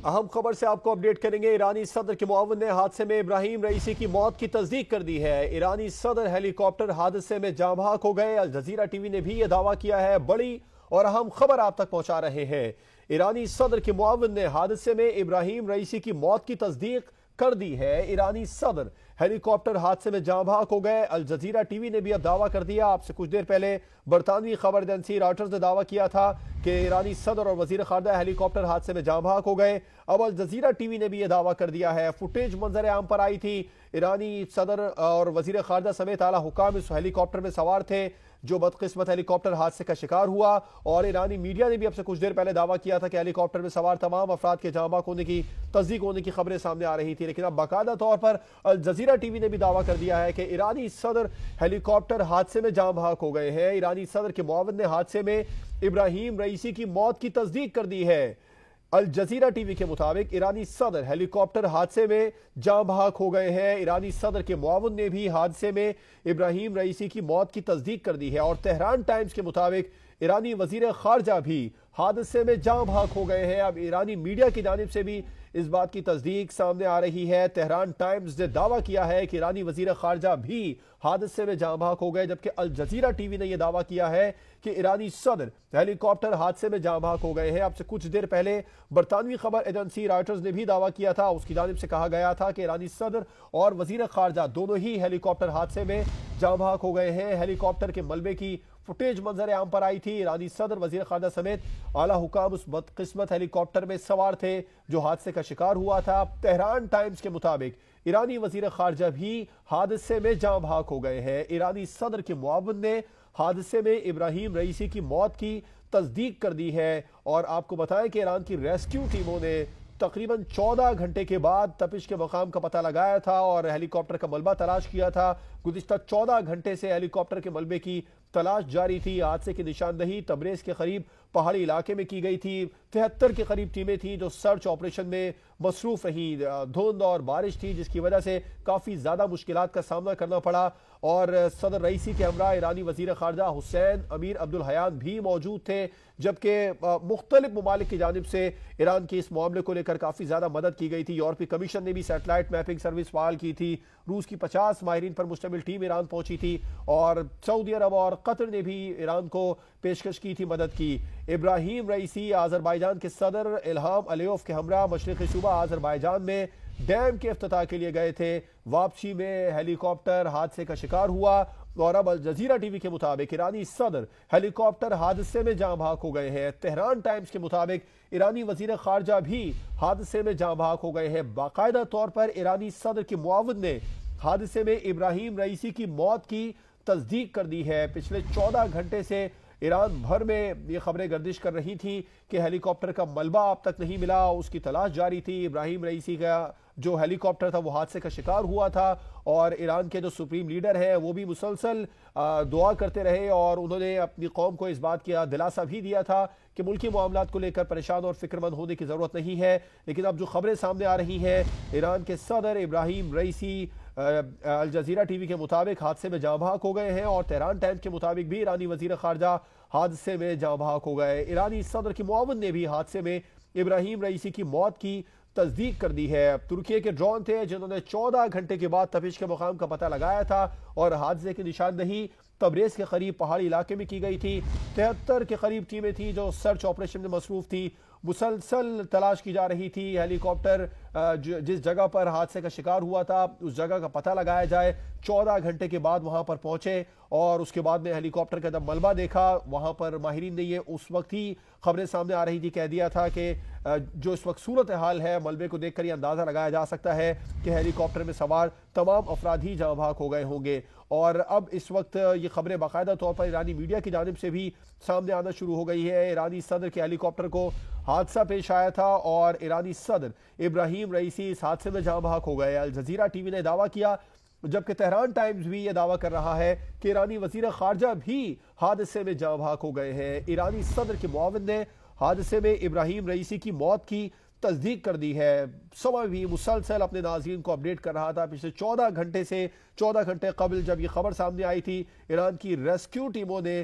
اہم خبر سے آپ کو اپڈیٹ کریں گے۔ ایرانی صدر کے معاون نے حادثے میں ابراہیم رئیسی کی موت کی تصدیق کر دی ہے۔ ایرانی صدر ہیلی کاپٹر حادثے میں جاں بحق ہو گئے۔ الجزیرہ ٹی وی نے بھی یہ دعویٰ کیا ہے۔ بڑی اور اہم خبر آپ تک پہنچا رہے ہیں۔ ایرانی صدر کے معاون نے حادثے میں ابراہیم رئیسی کی موت کی تصدیق کر دی ہے۔ ایرانی صدر ہیلی کاپٹر حادثے میں جاں بحق ہو گئے۔ الجزیرہ ٹی وی نے بھی اب دعویٰ کر دیا۔ آپ سے کچھ دیر پہلے برطانوی خبر ایجنسی رائٹرز نے دعویٰ کیا تھا کہ ایرانی صدر اور وزیر خارجہ ہیلی کاپٹر حادثے میں جاں بحق ہو گئے۔ اب الجزیرہ ٹی وی نے بھی یہ دعویٰ کر دیا ہے۔ فوٹیج منظر عام پر آئی تھی۔ ایرانی صدر اور وزیر خارجہ سمیت اعلیٰ حکام اس ہیلی کاپٹر میں سوار تھے جو بدقسمت ہیلی کاپٹر حادثے کا شکار ہوا، اور ایرانی میڈیا نے بھی اب سے کچھ دیر پہلے دعویٰ کیا تھا کہ ہیلی کاپٹر میں سوار تمام افراد کے جاں بحق ہونے کی تصدیق ہونے کی خبریں سامنے آ رہی تھی، لیکن اب باقاعدہ طور پر الجزیرہ ٹی وی نے بھی دعویٰ کر دیا ہے کہ ایرانی صدر ہیلی کاپٹر حادثے میں جاں بحق ہو گئے ہیں۔ ایرانی صدر کے معاون نے حادثے میں ابراہیم رئیسی کی موت کی تصدیق کر دی ہے۔ الجزیرہ ٹی وی کے مطابق ایرانی صدر ہیلی کاپٹر حادثے میں جاں بحق ہو گئے ہیں۔ ایرانی صدر کے معاون نے بھی حادثے میں ابراہیم رئیسی کی موت کی تصدیق کر دی ہے، اور تہران ٹائمز کے مطابق ایرانی وزیر خارجہ بھی حادثے میں جاں بحق ہو گئے ہیں۔ اب ایرانی میڈیا کی جانب سے بھی اس بات کی تصدیق سامنے آ رہی ہے۔ تہران ٹائمز نے دعویٰ کیا ہے کہ ایرانی وزیر خارجہ بھی حادثے میں جاں بحق ہو گئے، جبکہ الجزیرہ ٹی وی نے یہ دعویٰ کیا ہے کہ ایرانی صدر ہیلی کاپٹر حادثے میں جاں بحق ہو گئے ہیں۔ اب سے کچھ دیر پہلے برطانوی خبر ایجنسی رائٹرز نے بھی دعویٰ کیا تھا۔ اس کی جانب سے کہا گیا تھا کہ ایرانی صدر اور وزیر خارجہ دونوں ہی ہیلی کاپٹر حادثے میں جاں بحق ہو گئے ہیں۔ ہیلی کاپٹر کے ملبے کی فوٹیج منظر عام پر آئی تھی۔ ایرانی صدر، وزیر خارجہ سمیت اعلیٰ حکام اس بدقسمت ہیلی کاپٹر میں سوار تھے جو حادثے کا شکار ہوا تھا۔ تہران ٹائمز کے مطابق ایرانی وزیر خارجہ بھی حادثے میں جاں بحق ہو گئے ہیں۔ ایرانی صدر کے معاون نے حادثے میں ابراہیم رئیسی کی موت کی تصدیق کر دی ہے، اور آپ کو بتائیں کہ ایران کی ریسکیو ٹیموں نے تقریباً 14 گھنٹے کے بعد تپش کے مقام کا پتہ لگایا تھا اور ہیلی کاپٹر کا ملبہ تلاش کیا تھا۔ گزشتہ 14 گھنٹے سے ہیلی کاپٹر کے ملبے کی تلاش جاری تھی۔ حادثے کی نشاندہی تبریز کے قریب پہاڑی علاقے میں کی گئی تھی۔ 73 کے قریب ٹیمیں تھیں جو سرچ آپریشن میں مصروف رہیں۔ دھند اور بارش تھی جس کی وجہ سے کافی زیادہ مشکلات کا سامنا کرنا پڑا، اور صدر رئیسی کے ہمراہ ایرانی وزیر خارجہ حسین امیر عبدالحیان بھی موجود تھے، جبکہ مختلف ممالک کی جانب سے ایران کے اس معاملے کو لے کر کافی زیادہ مدد کی گئی تھی۔ یورپی کمیشن نے بھی سیٹلائٹ میپنگ سروس فعال کی تھی۔ روس کی 50 ماہرین پر مشتمل ٹیم ایران پہنچی تھی، اور سعودی عرب اور قطر نے بھی ایران کو پیشکش کی تھی مدد کی۔ ابراہیم رئیسی آذربائیجان کے صدر الہام علیوف کے ہمراہ مشرقی صوبہ آذربائیجان میں ڈیم کے افتتاح کے لیے گئے تھے۔ واپسی میں ہیلی کاپٹر حادثے کا شکار ہوا، اور اب الجزیرہ ٹی وی کے مطابق ایرانی صدر ہیلی کاپٹر حادثے میں جاں بحق ہو گئے ہیں۔ تہران ٹائمز کے مطابق ایرانی وزیر خارجہ بھی حادثے میں جاں بحق ہو گئے ہیں۔ باقاعدہ طور پر ایرانی صدر کے معاون نے حادثے میں ابراہیم رئیسی کی موت کی تصدیق کر دی ہے۔ پچھلے 14 گھنٹے سے ایران بھر میں یہ خبریں گردش کر رہی تھی کہ ہیلی کاپٹر کا ملبہ اب تک نہیں ملا، اس کی تلاش جاری تھی۔ ابراہیم رئیسی کا جو ہیلی کاپٹر تھا وہ حادثے کا شکار ہوا تھا، اور ایران کے جو سپریم لیڈر ہیں وہ بھی مسلسل دعا کرتے رہے، اور انہوں نے اپنی قوم کو اس بات کا دلاسا بھی دیا تھا کہ ملکی معاملات کو لے کر پریشان اور فکر مند ہونے کی ضرورت نہیں ہے۔ لیکن اب جو خبریں سامنے آ رہی ہیں، ایران کے صدر Ebrahim Raisi Al Jazeera T V کے مطابق حادثے میں جاں بحق ہو گئے ہیں، اور تہران ٹائمز کے مطابق بھی ایرانی وزیر خارجہ حادثے میں جاں بحق ہو گئے۔ ایرانی صدر کے معاون نے بھی حادثے میں ابراہیم رئیسی کی موت کی تصدیق کر دی ہے۔ ترکی کے ڈرون تھے جنہوں نے 14 گھنٹے کے بعد تپش کے مقام کا پتہ لگایا تھا، اور حادثے کی نشاندہی تبریز کے قریب پہاڑی علاقے میں کی گئی تھی۔ 73 کے قریب ٹیمیں تھیں جو سرچ آپریشن میں مصروف تھی۔ مسلسل تلاش کی جا رہی تھی ہیلی کاپٹر جس جگہ پر حادثے کا شکار ہوا تھا اس جگہ کا پتہ لگایا جائے۔ 14 گھنٹے کے بعد وہاں پر پہنچے، اور اس کے بعد میں ہیلی کاپٹر کا جب ملبہ دیکھا، وہاں پر ماہرین نے یہ اس وقت ہی خبریں سامنے آ رہی تھی کہہ دیا تھا کہ جو اس وقت صورتحال ہے ملبے کو دیکھ کر یہ اندازہ لگایا جا سکتا ہے کہ ہیلی کاپٹر میں سوار تمام افراد ہی جاں بحق ہو گئے ہوں گے۔ اور اب اس وقت یہ خبریں باقاعدہ طور پر ایرانی میڈیا کی جانب سے بھی سامنے آنا شروع ہو گئی ہے۔ ایرانی صدر کے ہیلی کاپٹر کو حادثہ پیش آیا تھا، اور ایرانی صدر ابراہیم رئیسی اس حادثے میں جاں بحق ہو گئے۔ الجزیرہ ٹی وی نے دعویٰ کیا، جبکہ تہران ٹائمز بھی یہ دعویٰ کر رہا ہے کہ ایرانی وزیر خارجہ بھی حادثے میں جاں بحق ہو گئے ہیں۔ ایرانی صدر کے معاون نے حادثے میں ابراہیم رئیسی کی موت کی تصدیق کر دی ہے۔ سما بھی مسلسل اپنے ناظرین کو اپڈیٹ کر رہا تھا۔ پچھلے 14 گھنٹے قبل جب یہ خبر سامنے آئی تھی، ایران کی ریسکیو ٹیموں نے